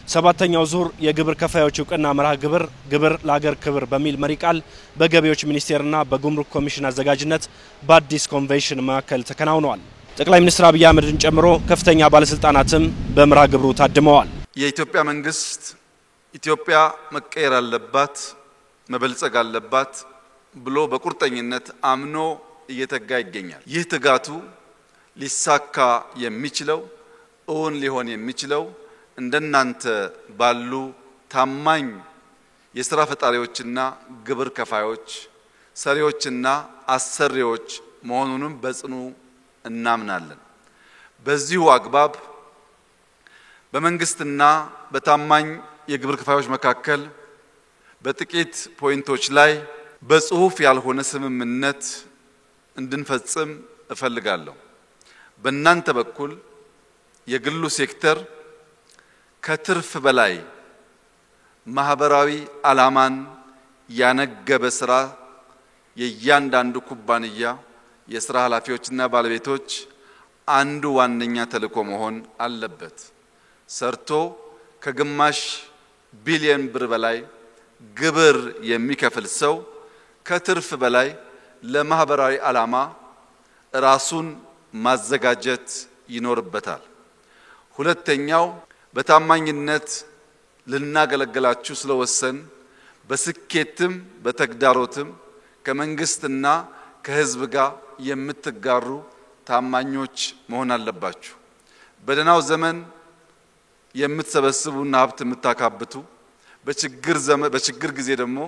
ሰባተኛው ዙር የግብር ከፋዮች ዕውቅና መርሃ ግብር ለሀገር ክብር በሚል መሪ ቃል በገቢዎች ሚኒስቴርና በጉምሩክ ኮሚሽን አዘጋጅነት በአዲስ ኮንቬንሽን ማዕከል ተከናውኗል። ጠቅላይ ሚኒስትር አብይ አህመድን ጨምሮ ከፍተኛ ባለስልጣናትም በመርሃ ግብሩ ታድመዋል። የኢትዮጵያ መንግስት ኢትዮጵያ መቀየር አለባት፣ መበልጸግ አለባት ብሎ በቁርጠኝነት አምኖ እየተጋ ይገኛል። ይህ ትጋቱ ሊሳካ የሚችለው እውን ሊሆን የሚችለው እንደናንተ ባሉ ታማኝ የሥራ ፈጣሪዎችና ግብር ከፋዮች ሰሪዎችና አሰሪዎች መሆኑንም በጽኑ እናምናለን። በዚሁ አግባብ በመንግስትና በታማኝ የግብር ከፋዮች መካከል በጥቂት ፖይንቶች ላይ በጽሁፍ ያልሆነ ስምምነት እንድንፈጽም እፈልጋለሁ። በእናንተ በኩል የግሉ ሴክተር ከትርፍ በላይ ማህበራዊ ዓላማን ያነገበ ስራ የእያንዳንዱ ኩባንያ የሥራ ኃላፊዎችና ባለቤቶች አንዱ ዋነኛ ተልዕኮ መሆን አለበት። ሰርቶ ከግማሽ ቢሊዮን ብር በላይ ግብር የሚከፍል ሰው ከትርፍ በላይ ለማህበራዊ ዓላማ ራሱን ማዘጋጀት ይኖርበታል። ሁለተኛው በታማኝነት ልናገለግላችሁ ስለወሰን በስኬትም በተግዳሮትም ከመንግስትና ከህዝብ ጋር የምትጋሩ ታማኞች መሆን አለባችሁ። በደናው ዘመን የምትሰበስቡና ሀብት የምታካብቱ በችግር ጊዜ ደግሞ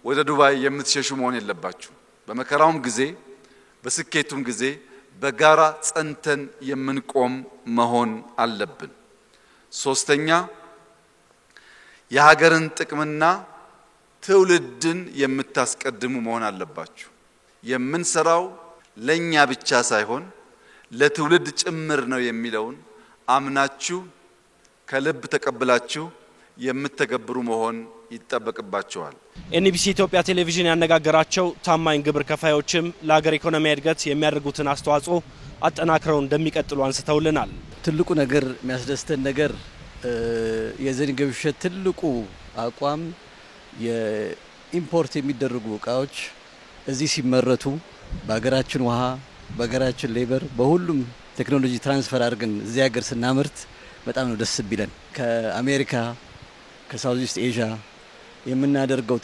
ወደ ዱባይ የምትሸሹ መሆን የለባችሁ። በመከራውም ጊዜ በስኬቱም ጊዜ በጋራ ጸንተን የምንቆም መሆን አለብን። ሶስተኛ የሀገርን ጥቅምና ትውልድን የምታስቀድሙ መሆን አለባችሁ። የምንሰራው ለኛ ብቻ ሳይሆን ለትውልድ ጭምር ነው የሚለውን አምናችሁ ከልብ ተቀብላችሁ የምትተገብሩ መሆን ይጠበቅባቸዋል። ኤንቢሲ ኢትዮጵያ ቴሌቪዥን ያነጋገራቸው ታማኝ ግብር ከፋዮችም ለሀገር ኢኮኖሚ እድገት የሚያደርጉትን አስተዋጽኦ አጠናክረው እንደሚቀጥሉ አንስተውልናል። ትልቁ ነገር የሚያስደስተን ነገር የዘኒ ገብሸት ትልቁ አቋም የኢምፖርት የሚደረጉ ዕቃዎች እዚህ ሲመረቱ በሀገራችን ውሃ፣ በሀገራችን ሌበር፣ በሁሉም ቴክኖሎጂ ትራንስፈር አድርገን እዚህ ሀገር ስናመርት በጣም ነው ደስ ቢለን። ከአሜሪካ ከሳውዝ ኢስት ኤዥያ የምናደርገው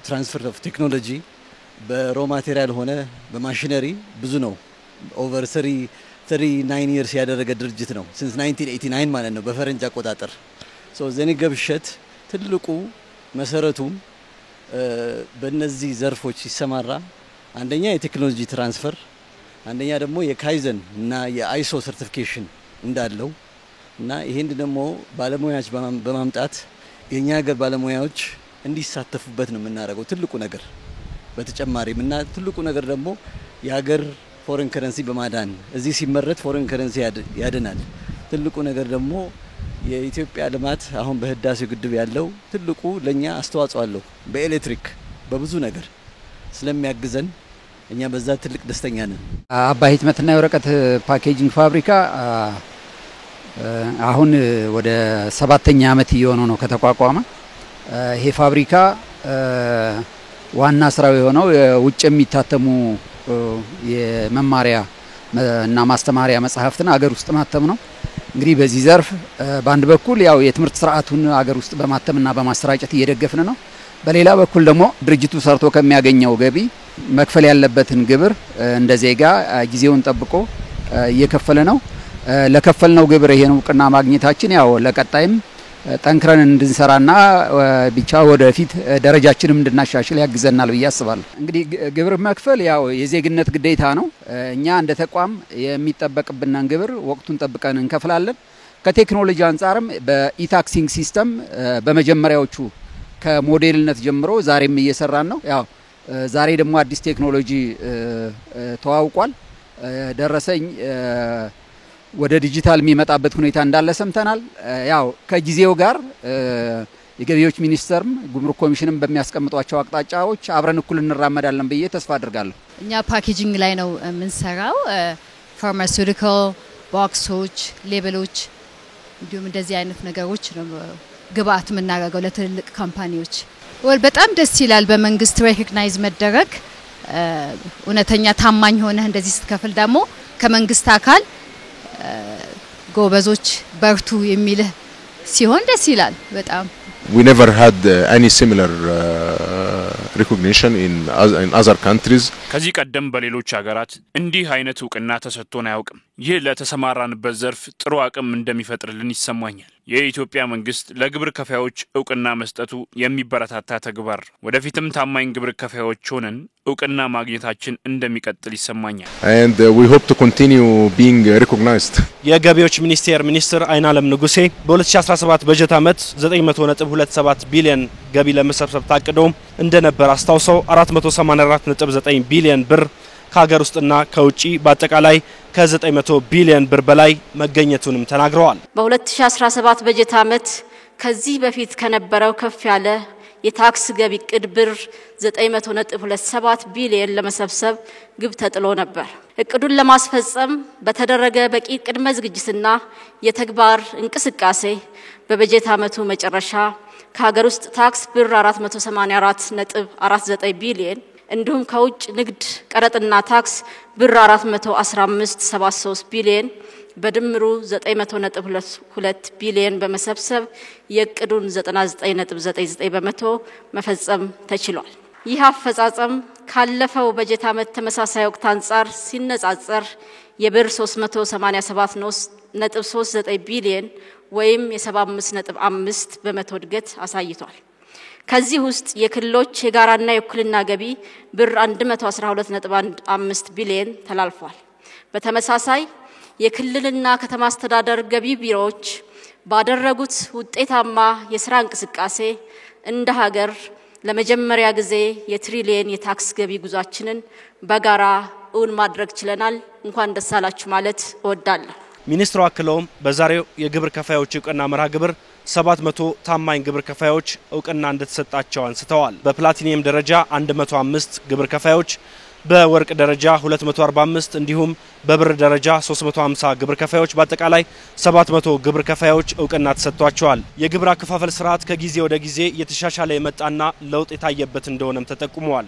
ትራንስፈር ኦፍ ቴክኖሎጂ በሮ ማቴሪያል ሆነ በማሽነሪ ብዙ ነው። ኦቨር 39 years ያደረገ ድርጅት ነው since 1989 ማለት ነው በፈረንጅ አቆጣጠር። ዘኒ ገብሸት ትልቁ መሰረቱ በእነዚህ ዘርፎች ሲሰማራ አንደኛ የቴክኖሎጂ ትራንስፈር፣ አንደኛ ደግሞ የካይዘን እና የአይሶ ሰርቲፊኬሽን እንዳለው እና ይሄን ደግሞ ባለሙያዎች በማምጣት የኛ ሀገር ባለሙያዎች እንዲሳተፉበት ነው የምናደርገው ትልቁ ነገር። በተጨማሪም እና ትልቁ ነገር ደግሞ የሀገር ፎሬን ከረንሲ በማዳን እዚህ ሲመረት ፎሬን ከረንሲ ያድናል። ትልቁ ነገር ደግሞ የኢትዮጵያ ልማት አሁን በህዳሴው ግድብ ያለው ትልቁ ለኛ አስተዋጽኦ አለው። በኤሌክትሪክ በብዙ ነገር ስለሚያግዘን እኛ በዛ ትልቅ ደስተኛ ነን። አባይ ህትመትና የወረቀት ፓኬጂንግ ፋብሪካ አሁን ወደ 7ኛ ዓመት እየሆነው ነው ከተቋቋመ። ይሄ ፋብሪካ ዋና ስራው የሆነው ውጭ የሚታተሙ የመማሪያ እና ማስተማሪያ መጽሐፍትን አገር ውስጥ ማተም ነው። እንግዲህ በዚህ ዘርፍ በአንድ በኩል ያው የትምህርት ስርዓቱን አገር ውስጥ በማተምና በማሰራጨት እየደገፍን ነው። በሌላ በኩል ደግሞ ድርጅቱ ሰርቶ ከሚያገኘው ገቢ መክፈል ያለበትን ግብር እንደ ዜጋ ጊዜውን ጠብቆ እየከፈለ ነው። ለከፈልነው ግብር ይሄን ዕውቅና ማግኘታችን ያው ለቀጣይም ጠንክረን እንድንሰራና ብቻ ወደፊት ደረጃችንም እንድናሻሽል ያግዘናል ብዬ አስባለሁ። እንግዲህ ግብር መክፈል ያው የዜግነት ግዴታ ነው። እኛ እንደ ተቋም የሚጠበቅብንን ግብር ወቅቱን ጠብቀን እንከፍላለን። ከቴክኖሎጂ አንፃርም በኢታክሲንግ ሲስተም በመጀመሪያዎቹ ከሞዴልነት ጀምሮ ዛሬም እየሰራን ነው። ያው ዛሬ ደግሞ አዲስ ቴክኖሎጂ ተዋውቋል። ደረሰኝ ወደ ዲጂታል የሚመጣበት ሁኔታ እንዳለ ሰምተናል። ያው ከጊዜው ጋር የገቢዎች ሚኒስቴርም ጉምሩክ ኮሚሽንም በሚያስቀምጧቸው አቅጣጫዎች አብረን እኩል እንራመዳለን ብዬ ተስፋ አድርጋለሁ። እኛ ፓኬጂንግ ላይ ነው የምንሰራው። ፋርማሲውቲካል ቦክሶች፣ ሌበሎች እንዲሁም እንደዚህ አይነት ነገሮች ነው ግብአት የምናደርገው ለትልልቅ ካምፓኒዎች። በጣም ደስ ይላል በመንግስት ሪኮግናይዝ መደረግ። እውነተኛ ታማኝ ሆነ እንደዚህ ስትከፍል ደግሞ ከመንግስት አካል ጎበዞች በርቱ የሚልህ ሲሆን ደስ ይላል በጣም። We never had any similar recognition in other countries. ከዚህ ቀደም በሌሎች ሀገራት እንዲህ አይነት ዕውቅና ተሰጥቶን አያውቅም። ይህ ለተሰማራንበት ዘርፍ ጥሩ አቅም እንደሚፈጥርልን ይሰማኛል። የኢትዮጵያ መንግስት ለግብር ከፋዮች ዕውቅና መስጠቱ የሚበረታታ ተግባር፣ ወደፊትም ታማኝ ግብር ከፋዮች ሆነን ዕውቅና ማግኘታችን እንደሚቀጥል ይሰማኛል። And we hope to continue being recognized. የገቢዎች ሚኒስትር አይናለም ንጉሴ በ2017 በጀት ዓመት 900.27 ቢሊዮን ገቢ ለመሰብሰብ ታቅዶ እንደነበር አስታውሰው 484.9 ቢሊዮን ብር ከሀገር ውስጥና ከውጪ በአጠቃላይ ከ900 ቢሊዮን ብር በላይ መገኘቱንም ተናግረዋል። በ2017 በጀት ዓመት ከዚህ በፊት ከነበረው ከፍ ያለ የታክስ ገቢ ቅድ ብር 900.27 ቢሊዮን ለመሰብሰብ ግብ ተጥሎ ነበር። እቅዱን ለማስፈጸም በተደረገ በቂ ቅድመ ዝግጅትና የተግባር እንቅስቃሴ በበጀት ዓመቱ መጨረሻ ከሀገር ውስጥ ታክስ ብር 484.49 ቢሊዮን እንዲሁም ከውጭ ንግድ ቀረጥና ታክስ ብር 415.73 ቢሊዮን በድምሩ 900.2 ቢሊዮን በመሰብሰብ የቅዱን 99.99 በመቶ መፈጸም ተችሏል። ይህ አፈጻጸም ካለፈው በጀት ዓመት ተመሳሳይ ወቅት አንጻር ሲነጻጸር የብር 387.39 ቢሊዮን ወይም የ75.5 በመቶ እድገት አሳይቷል። ከዚህ ውስጥ የክልሎች የጋራና የኩልና ገቢ ብር 112.5 ቢሊዮን ተላልፏል። በተመሳሳይ የክልልና ከተማ አስተዳደር ገቢ ቢሮዎች ባደረጉት ውጤታማ የሥራ እንቅስቃሴ እንደ ሀገር ለመጀመሪያ ጊዜ የትሪሊየን የታክስ ገቢ ጉዟችንን በጋራ እውን ማድረግ ችለናል። እንኳን ደስ አላችሁ ማለት እወዳለሁ። ሚኒስትሩ አክለውም በዛሬው የግብር ከፋዮች ዕውቅና መርሃ ግብር 700 ታማኝ ግብር ከፋዮች ዕውቅና እንደተሰጣቸው አንስተዋል። በፕላቲኒየም ደረጃ 105 ግብር ከፋዮች፣ በወርቅ ደረጃ 245 እንዲሁም በብር ደረጃ 350 ግብር ከፋዮች በአጠቃላይ 700 ግብር ከፋዮች ዕውቅና ተሰጥቷቸዋል። የግብር አከፋፈል ስርዓት ከጊዜ ወደ ጊዜ እየተሻሻለ የመጣና ለውጥ የታየበት እንደሆነም ተጠቁመዋል።